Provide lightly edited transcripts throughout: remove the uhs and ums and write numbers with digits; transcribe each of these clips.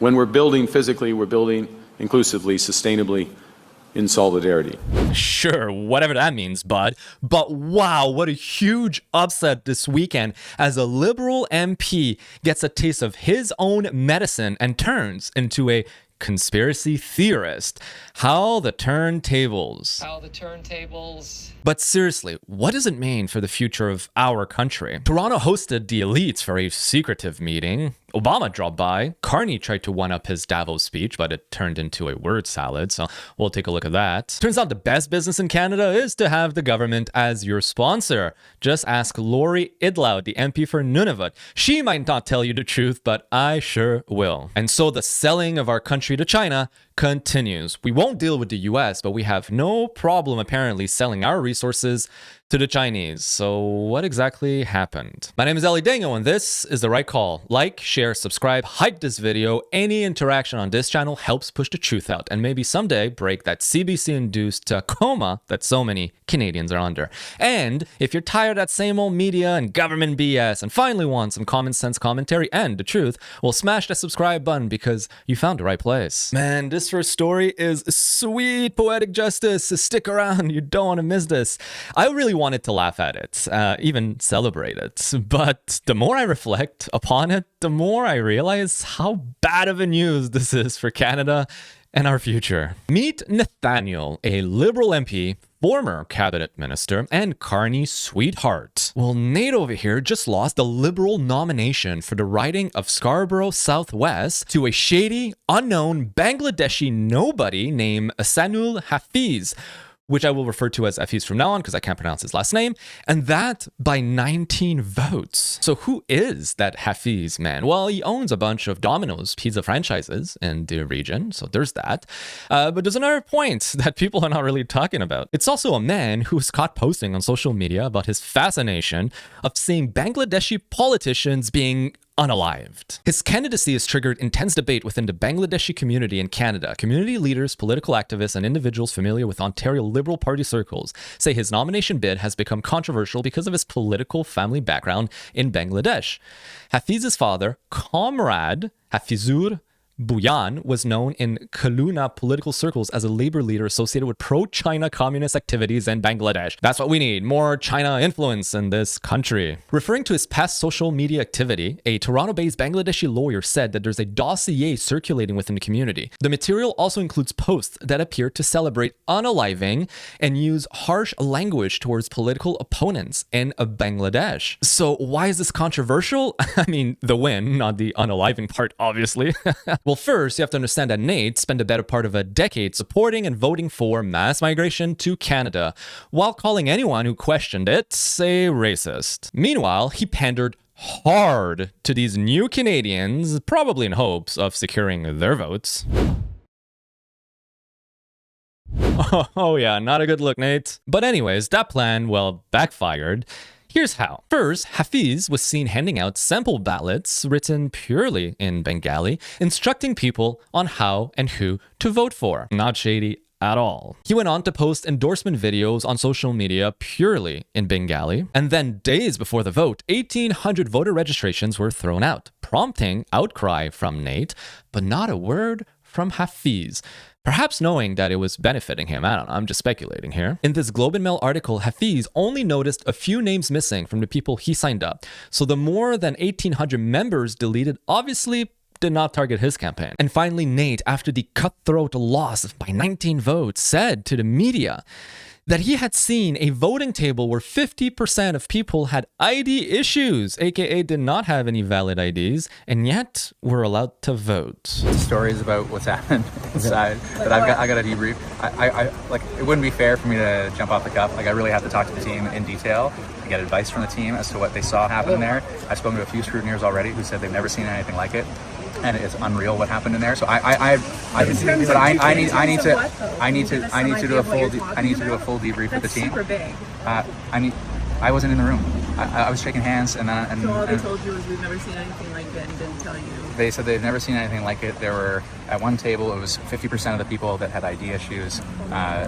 When we're building physically, we're building inclusively, sustainably, in solidarity. Sure, whatever that means, bud. But wow, what a huge upset this weekend as a Liberal MP gets a taste of his own medicine and turns into a conspiracy theorist. How the turntables. How the turntables. But seriously, what does it mean for the future of our country? Toronto hosted the elites for a secretive meeting. Obama dropped by. Carney tried to one-up his Davos speech, but it turned into a word salad, so we'll take a look at that. Turns out the best business in Canada is to have the government as your sponsor. Just ask Lori Idlout, the MP for Nunavut. She might not tell you the truth, but I sure will. And so the selling of our country to China continues. We won't deal with the US, but we have no problem apparently selling our resources to the Chinese. So what exactly happened? My name is Ellie Dango and this is The Right Call. Like, share, subscribe, hype this video. Any interaction on this channel helps push the truth out and maybe someday break that CBC-induced coma that so many Canadians are under. And if you're tired of that same old media and government BS and finally want some common sense commentary and the truth, well, smash that subscribe button because you found the right place. Man, this first story is sweet poetic justice. Stick around, you don't want to miss this. I really wanted to laugh at it, even celebrate it. But the more I reflect upon it, the more I realize how bad of a news this is for Canada and our future. Meet Nathaniel, a Liberal MP, former cabinet minister, and Carney's sweetheart. Well, Nate over here just lost the Liberal nomination for the riding of Scarborough Southwest to a shady, unknown Bangladeshi nobody named Ahsanul Hafiz, which I will refer to as Hafiz from now on because I can't pronounce his last name, and that by 19 votes. So who is that Hafiz man? Well, he owns a bunch of Domino's pizza franchises in the region, so there's that. But there's another point that people are not really talking about. It's also a man who was caught posting on social media about his fascination of seeing Bangladeshi politicians being unalived. His candidacy has triggered intense debate within the Bangladeshi community in Canada. Community leaders, political activists, and individuals familiar with Ontario Liberal Party circles say his nomination bid has become controversial because of his political family background in Bangladesh. Hafiz's father, Comrade Hafizur Buyan, was known in Kelowna political circles as a labor leader associated with pro-China communist activities in Bangladesh. That's what we need, more China influence in this country. Referring to his past social media activity, a Toronto-based Bangladeshi lawyer said that there's a dossier circulating within the community. The material also includes posts that appear to celebrate unaliving and use harsh language towards political opponents in Bangladesh. So why is this controversial? I mean, the win, not the unaliving part, obviously. Well, first, you have to understand that Nate spent the better part of a decade supporting and voting for mass migration to Canada, while calling anyone who questioned it a racist. Meanwhile, he pandered hard to these new Canadians, probably in hopes of securing their votes. Oh yeah, not a good look, Nate. But anyways, that plan, well, backfired. Here's how. First, Hafiz was seen handing out sample ballots written purely in Bengali, instructing people on how and who to vote for. Not shady at all. He went on to post endorsement videos on social media purely in Bengali, and then days before the vote, 1,800 voter registrations were thrown out, prompting outcry from Nate, but not a word from Hafiz. Perhaps knowing that it was benefiting him. I don't know, I'm just speculating here. In this Globe and Mail article, Hafiz only noticed a few names missing from the people he signed up. So the more than 1,800 members deleted obviously did not target his campaign. And finally, Nate, after the cutthroat loss by 19 votes, said to the media that he had seen a voting table where 50% of people had ID issues, aka did not have any valid IDs, and yet were allowed to vote. Stories about what's happened inside that I got to debrief. I like, it wouldn't be fair for me to jump off the cuff. Like, I really have to talk to the team in detail and get advice from the team as to what they saw happen there. I've spoken to a few scrutineers already who said they've never seen anything like it. And it's unreal what happened in there. So I need to do a full debrief with the team. I wasn't in the room. I was shaking hands, and so all they told you was we've never seen anything like it, and didn't tell you. They said they've never seen anything like it. There were At one table, it was 50% of the people that had ID issues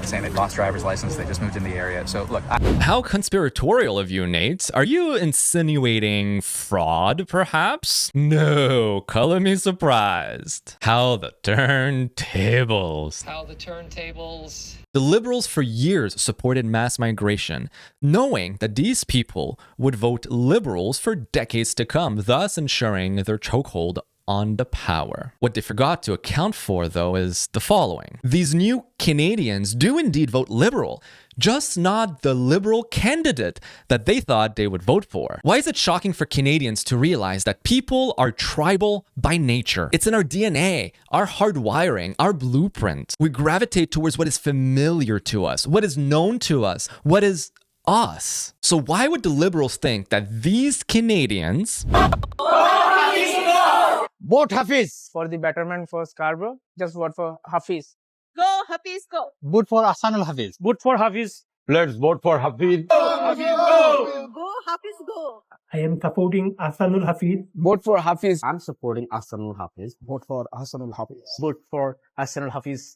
saying they'd lost driver's license, they just moved in the area. So look, How conspiratorial of you, Nate. Are you insinuating fraud, perhaps? No, color me surprised. How the turntables. How the turntables. The Liberals for years supported mass migration, knowing that these people would vote Liberals for decades to come, thus ensuring their chokehold on the power. What they forgot to account for, though, is the following. These new Canadians do indeed vote Liberal, just not the Liberal candidate that they thought they would vote for. Why is it shocking for Canadians to realize that people are tribal by nature? It's in our DNA, our hardwiring, our blueprint. We gravitate towards what is familiar to us, what is known to us, what is us. So why would the Liberals think that these Canadians Vote Hafiz for the betterment for Scarborough. Just vote for Hafiz. Go, Hafiz, go. Vote for Ahsanul Hafiz. Vote for Hafiz. Let's vote for Hafiz. Go, Hafiz, go. I am supporting Ahsanul Hafiz. Vote for Hafiz. I'm supporting Ahsanul Hafiz. Vote for Ahsanul Hafiz. Vote for Ahsanul Hafiz.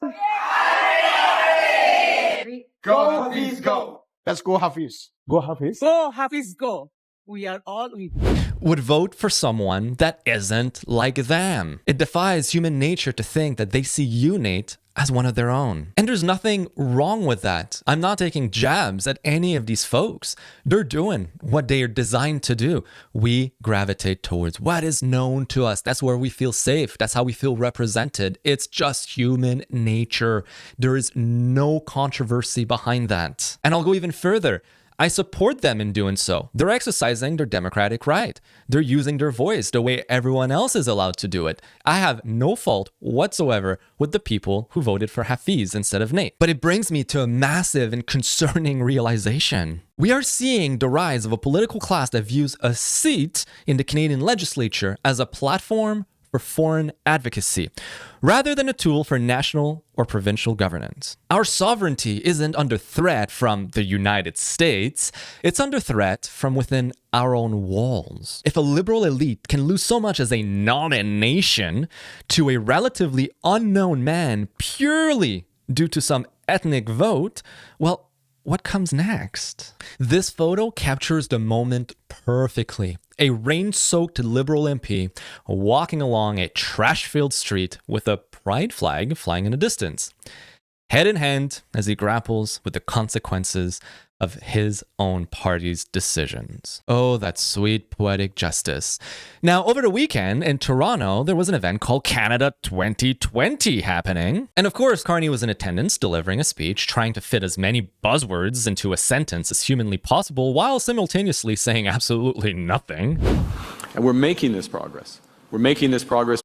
Go Hafiz, go. Let's go Hafiz. Go Hafiz. Go, Hafiz, go. We are all with you. would vote for someone that isn't like them. It defies human nature to think that they see you, Nate, as one of their own. And there's nothing wrong with that. I'm not taking jabs at any of these folks. They're doing what they are designed to do. We gravitate towards what is known to us. That's where we feel safe. That's how we feel represented. It's just human nature. There is no controversy behind that. And I'll go even further. I support them in doing so. They're exercising their democratic right. They're using their voice the way everyone else is allowed to do it. I have no fault whatsoever with the people who voted for Hafiz instead of Nate. But it brings me to a massive and concerning realization. We are seeing the rise of a political class that views a seat in the Canadian legislature as a platform for foreign advocacy, rather than a tool for national or provincial governance. Our sovereignty isn't under threat from the United States, it's under threat from within our own walls. If a liberal elite can lose so much as a nomination to a relatively unknown man purely due to some ethnic vote, well, what comes next? This photo captures the moment perfectly. A rain-soaked Liberal MP walking along a trash-filled street with a pride flag flying in the distance, head in hand as he grapples with the consequences of his own party's decisions. Oh, that sweet poetic justice. Now, over the weekend in Toronto, there was an event called Canada 2020 happening. And of course, Carney was in attendance delivering a speech, trying to fit as many buzzwords into a sentence as humanly possible while simultaneously saying absolutely nothing. And we're making this progress. We're making this progress.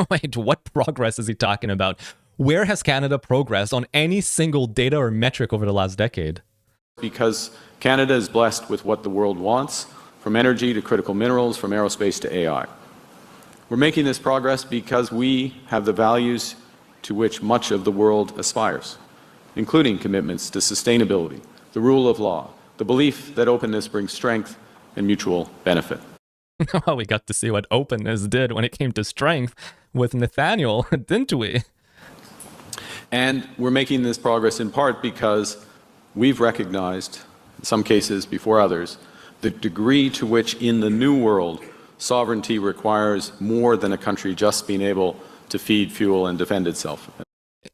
Wait, what progress is he talking about? Where has Canada progressed on any single data or metric over the last decade? Because Canada is blessed with what the world wants, from energy to critical minerals, from aerospace to AI. We're making this progress because we have the values to which much of the world aspires, including commitments to sustainability, the rule of law, the belief that openness brings strength and mutual benefit. Well, we got to see what openness did when it came to strength with Nathaniel, didn't we? And we're making this progress in part because we've recognized, in some cases before others, the degree to which in the new world sovereignty requires more than a country just being able to feed, fuel, and defend itself.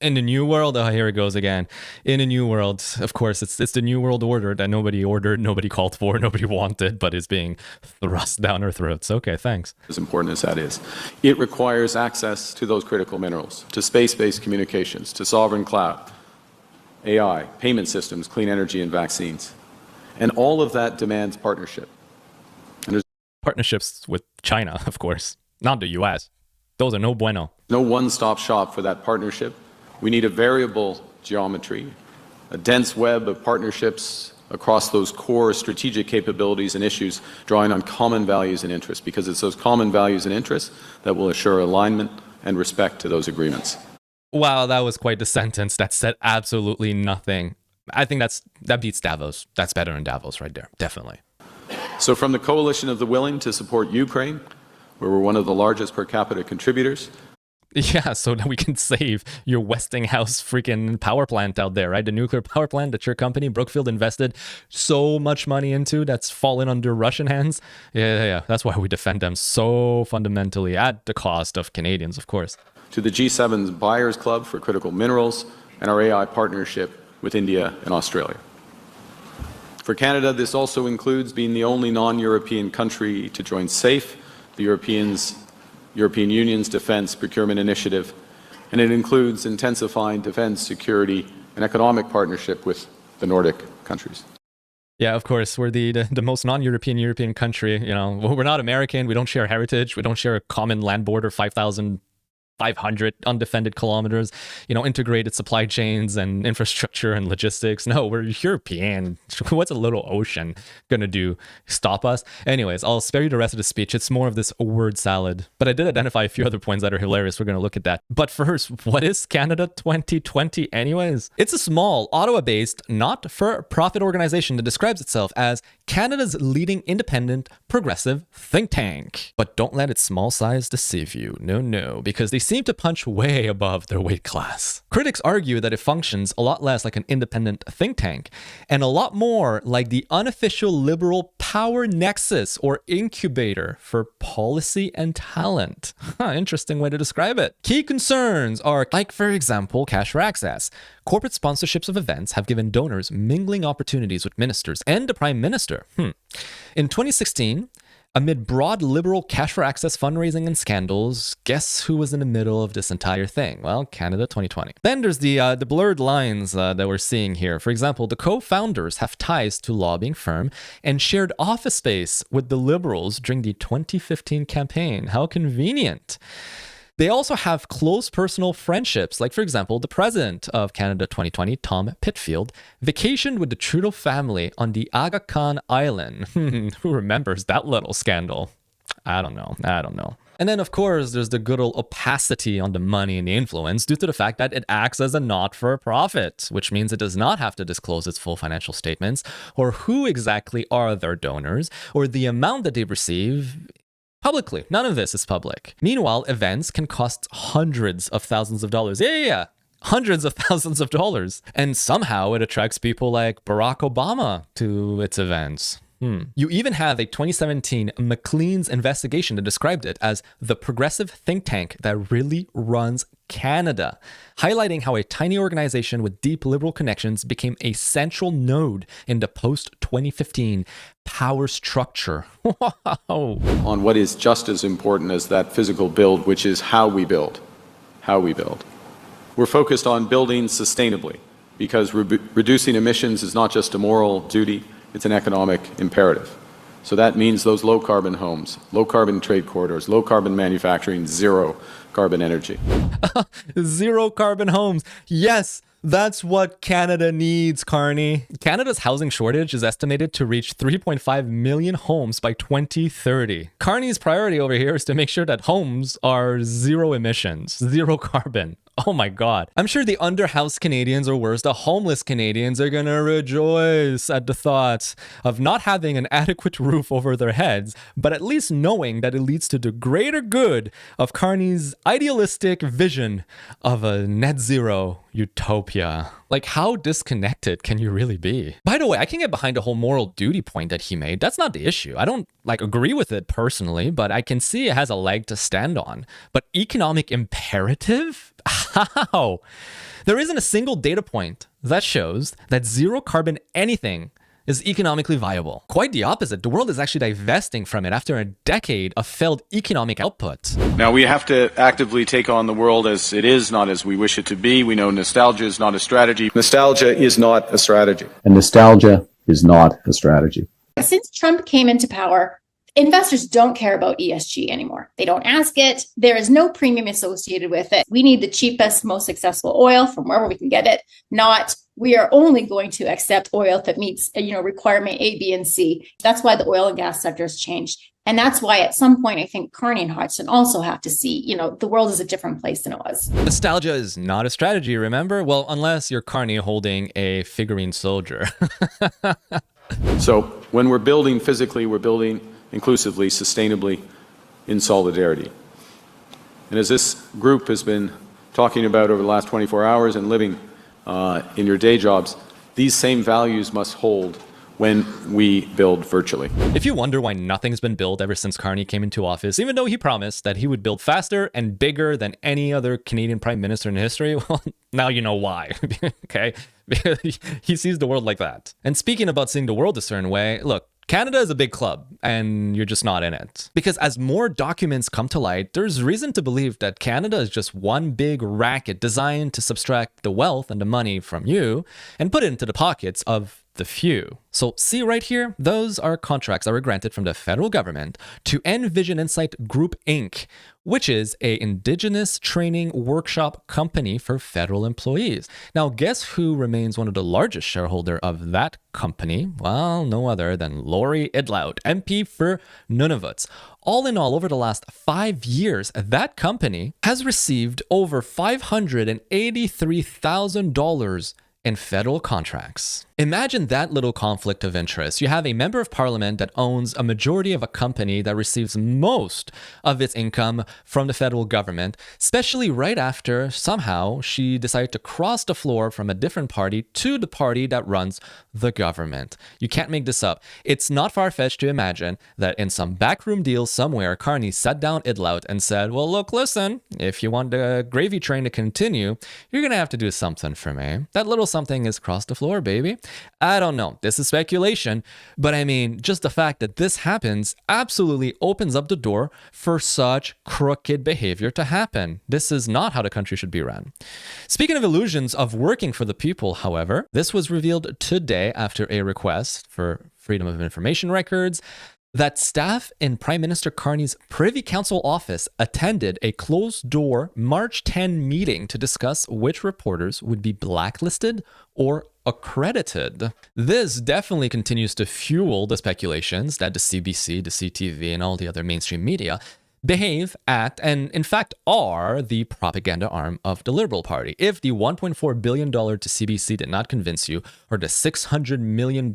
In the new world, oh, here it goes again. In a new world, of course, it's the new world order that nobody ordered, nobody called for, nobody wanted, but is being thrust down our throats. Okay, thanks. As important as that is, it requires access to those critical minerals, to space-based communications, to sovereign cloud, AI, payment systems, clean energy, and vaccines. And all of that demands partnership. And there's Partnerships with China, of course, not the US. Those are no bueno. no one-stop shop for that partnership. We need a variable geometry, a dense web of partnerships across those core strategic capabilities and issues, drawing on common values and interests, because it's those common values and interests that will assure alignment and respect to those agreements. Wow, that was quite the sentence that said absolutely nothing. I think that beats Davos. That's better than Davos right there, definitely. So from the coalition of the willing to support Ukraine, where we're one of the largest per capita contributors, Yeah, so that we can save your Westinghouse freaking power plant out there, right? The nuclear power plant that your company, Brookfield, invested so much money into that's fallen under Russian hands. Yeah. That's why we defend them so fundamentally at the cost of Canadians, of course. To the G7's Buyers Club for critical minerals and our AI partnership with India and Australia. For Canada, this also includes being the only non-European country to join SAFE, the European Union's Defence Procurement Initiative, and it includes intensifying defence, security, and economic partnership with the Nordic countries. Yeah, of course, we're the most non-European European country. You know, we're not American. We don't share heritage. We don't share a common land border, 5,500 undefended kilometers, integrated supply chains and infrastructure and logistics. No, we're European. What's a little ocean gonna do? Stop us? Anyways, I'll spare you the rest of the speech. It's more of this word salad. But I did identify a few other points that are hilarious. We're gonna look at that. But first, what is Canada 2020 anyways? It's a small, Ottawa-based, not-for-profit organization that describes itself as Canada's leading independent, progressive think tank. But don't let its small size deceive you. No, because they seem to punch way above their weight class. Critics argue that it functions a lot less like an independent think tank and a lot more like the unofficial liberal power nexus or incubator for policy and talent. Interesting way to describe it. Key concerns are, like, for example, cash for access. Corporate sponsorships of events have given donors mingling opportunities with ministers and the Prime Minister. In 2016, amid broad liberal cash for access fundraising and scandals, guess who was in the middle of this entire thing? Well, Canada 2020. Then there's the blurred lines that we're seeing here. For example, the co-founders have ties to lobbying firm and shared office space with the Liberals during the 2015 campaign. How convenient. They also have close personal friendships, like, for example, the president of Canada 2020, Tom Pitfield, vacationed with the Trudeau family on the Aga Khan Island. Who remembers that little scandal? I don't know. And then, of course, there's the good old opacity on the money and the influence due to the fact that it acts as a not-for-profit, which means it does not have to disclose its full financial statements or who exactly are their donors or the amount that they receive publicly. None of this is public. Meanwhile, events can cost hundreds of thousands of dollars. Yeah. Hundreds of thousands of dollars. And somehow it attracts people like Barrack Obama to its events. You even have a 2017 Maclean's investigation that described it as the progressive think tank that really runs Canada, highlighting how a tiny organization with deep liberal connections became a central node in the post-2015 power structure. Wow. On what is just as important as that physical build, which is how we build. We're focused on building sustainably because reducing emissions is not just a moral duty, it's an economic imperative. So that means those low-carbon homes, low-carbon trade corridors, low-carbon manufacturing, zero-carbon energy. Zero-carbon homes. Yes, that's what Canada needs, Carney. Canada's housing shortage is estimated to reach 3.5 million homes by 2030. Carney's priority over here is to make sure that homes are zero emissions, zero carbon. Oh my God. I'm sure the underhoused Canadians, or worse, the homeless Canadians, are gonna rejoice at the thought of not having an adequate roof over their heads, but at least knowing that it leads to the greater good of Carney's idealistic vision of a net zero utopia. Like, how disconnected can you really be? By the way, I can get behind the whole moral duty point that he made. That's not the issue. I don't agree with it personally, but I can see it has a leg to stand on. But economic imperative? How? There isn't a single data point that shows that zero carbon anything is economically viable. Quite the opposite. The world is actually divesting from it after a decade of failed economic output. Now, we have to actively take on the world as it is, not as we wish it to be. We know nostalgia is not a strategy. Nostalgia is not a strategy. And nostalgia is not a strategy. Since Trump came into power, investors don't care about ESG anymore. They don't ask it. There is no premium associated with it. We need the cheapest, most successful oil from wherever we can get it, not we are only going to accept oil that meets, requirement A, B, and C. That's why the oil and gas sector has changed. And that's why at some point, I think Carney and Hodgson also have to see, the world is a different place than it was. Nostalgia is not a strategy, remember? Well, unless you're Carney holding a figurine soldier. So when we're building physically, we're building inclusively, sustainably, in solidarity. And as this group has been talking about over the last 24 hours and living in your day jobs, these same values must hold when we build virtually. If you wonder why nothing's been built ever since Carney came into office, even though he promised that he would build faster and bigger than any other Canadian Prime Minister in history, well, now you know why, okay? He sees the world like that. And speaking about seeing the world a certain way, look, Canada is a big club, and you're just not in it. Because as more documents come to light, there's reason to believe that Canada is just one big racket designed to subtract the wealth and the money from you and put it into the pockets of the few. So see right here, those are contracts that were granted from the federal government to Envision Insight Group Inc., which is a Indigenous training workshop company for federal employees. Now, guess who remains one of the largest shareholder of that company? Well, no other than Lori Idlout, MP for Nunavut. All in all, over the last 5 years, that company has received over $583,000 in federal contracts. Imagine that little conflict of interest. You have a member of parliament that owns a majority of a company that receives most of its income from the federal government, especially right after somehow she decided to cross the floor from a different party to the party that runs the government. You can't make this up. It's not far-fetched to imagine that in some backroom deal somewhere, Carney sat down Idlout and said, well, look, listen, if you want the gravy train to continue, you're going to have to do something for me. That little something is cross the floor, baby. I don't know. This is speculation. But I mean, just the fact that this happens absolutely opens up the door for such crooked behavior to happen. This is not how the country should be run. Speaking of illusions of working for the people, however, this was revealed today after a request for Freedom of Information records that staff in Prime Minister Carney's Privy Council office attended a closed-door March 10 meeting to discuss which reporters would be blacklisted or accredited. This definitely continues to fuel the speculations that the CBC, the CTV, and all the other mainstream media behave, act, and in fact are the propaganda arm of the Liberal Party. If the $1.4 billion to CBC did not convince you, or the $600 million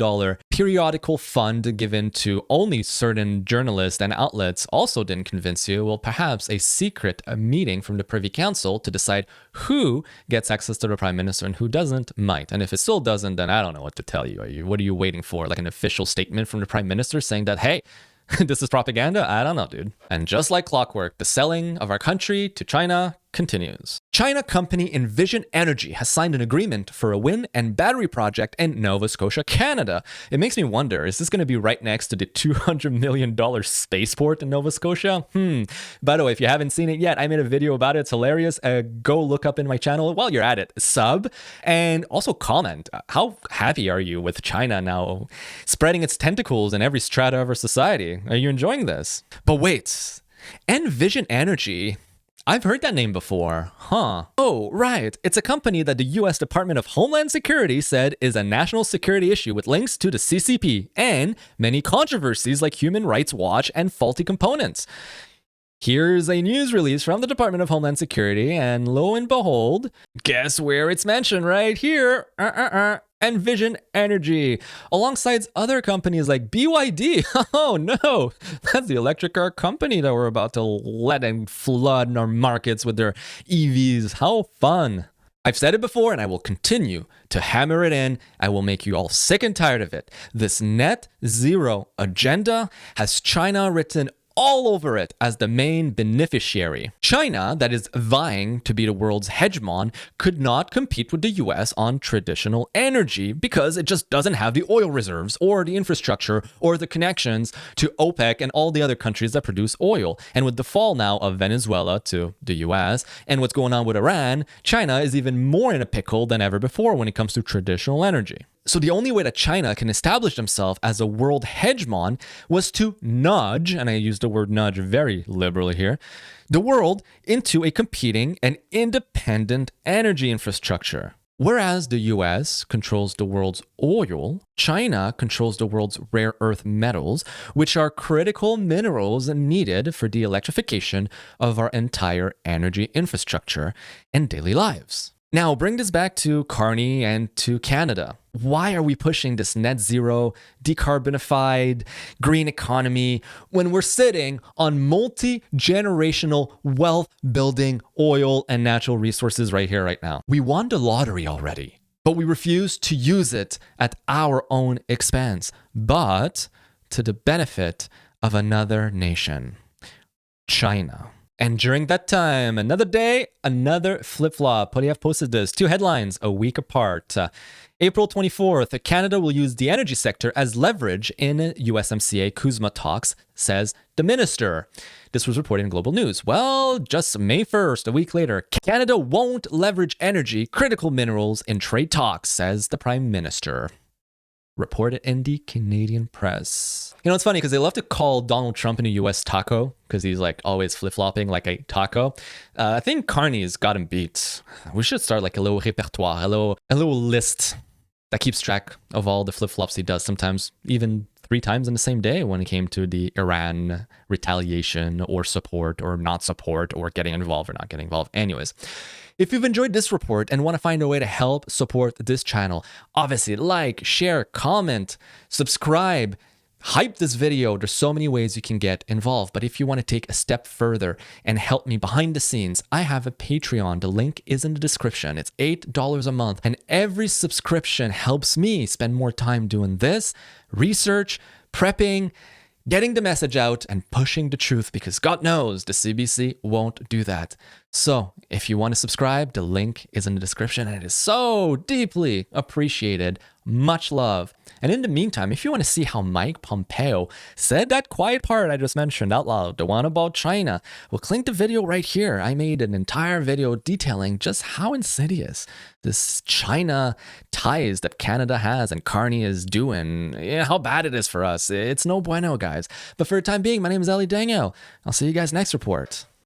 periodical fund given to only certain journalists and outlets also didn't convince you, well, perhaps a secret meeting from the Privy Council to decide who gets access to the Prime Minister and who doesn't might. And if it still doesn't, then I don't know what to tell you. What are you waiting for? Like an official statement from the Prime Minister saying that, hey, this is propaganda? I don't know, dude. And just like clockwork, the selling of our country to China continues. China company Envision Energy has signed an agreement for a wind and battery project in Nova Scotia, Canada. It makes me wonder, is this going to be right next to the $200 million spaceport in Nova Scotia? By the way, if you haven't seen it yet, I made a video about it. It's hilarious. Go look up in my channel while you're at it. Sub and also comment. How happy are you with China now spreading its tentacles in every strata of our society? Are you enjoying this? But wait, Envision Energy, I've heard that name before, huh? Oh, right. It's a company that the US Department of Homeland Security said is a national security issue with links to the CCP and many controversies like Human Rights Watch and faulty components. Here's a news release from the Department of Homeland Security, and lo and behold, guess where it's mentioned right here? Envision Energy, alongside other companies like BYD. Oh no, that's the electric car company that we're about to let and flood our markets with their EVs. How fun. I've said it before and I will continue to hammer it in. I will make you all sick and tired of it. This net zero agenda has China written all over it as the main beneficiary. China, that is vying to be the world's hegemon, could not compete with the US on traditional energy because it just doesn't have the oil reserves or the infrastructure or the connections to OPEC and all the other countries that produce oil. And with the fall now of Venezuela to the US and what's going on with Iran, China is even more in a pickle than ever before when it comes to traditional energy. So the only way that China can establish themselves as a world hegemon was to nudge, and I use the word nudge very liberally here, the world into a competing and independent energy infrastructure. Whereas the US controls the world's oil, China controls the world's rare earth metals, which are critical minerals needed for the electrification of our entire energy infrastructure and daily lives. Now, bring this back to Carney and to Canada. Why are we pushing this net zero, decarbonified, green economy when we're sitting on multi-generational wealth building oil and natural resources right here, right now? We won the lottery already, but we refuse to use it at our own expense, but to the benefit of another nation, China. And during that time, another day, another flip-flop. Polyev posted this. 2 headlines a week apart. April 24th, Canada will use the energy sector as leverage in USMCA CUSMA talks, says the minister. This was reported in Global News. Well, just May 1st, a week later, Canada won't leverage energy, critical minerals in trade talks, says the Prime Minister. Reported in the Canadian press. You know, it's funny because they love to call Donald Trump in the US taco because he's like always flip-flopping like a taco. I think Carney's got him beat. We should start like a little repertoire, a little list that keeps track of all the flip-flops he does, sometimes even 3 times in the same day when it came to the Iran retaliation or support or not support or getting involved or not getting involved. Anyways, if you've enjoyed this report and want to find a way to help support this channel, obviously like, share, comment, subscribe, hype this video. There's so many ways you can get involved. But if you want to take a step further and help me behind the scenes, I have a Patreon. The link is in the description. It's $8 a month. And every subscription helps me spend more time doing this, research, prepping, getting the message out, and pushing the truth, because God knows the CBC won't do that. So if you want to subscribe, the link is in the description, and it is so deeply appreciated. Much love. And in the meantime, if you want to see how Mike Pompeo said that quiet part I just mentioned out loud, the one about China, we'll link the video right here. I made an entire video detailing just how insidious this China ties that Canada has and Carney is doing, how bad it is for us. It's no bueno, guys. But for the time being, my name is Ali Daniel. I'll see you guys next report.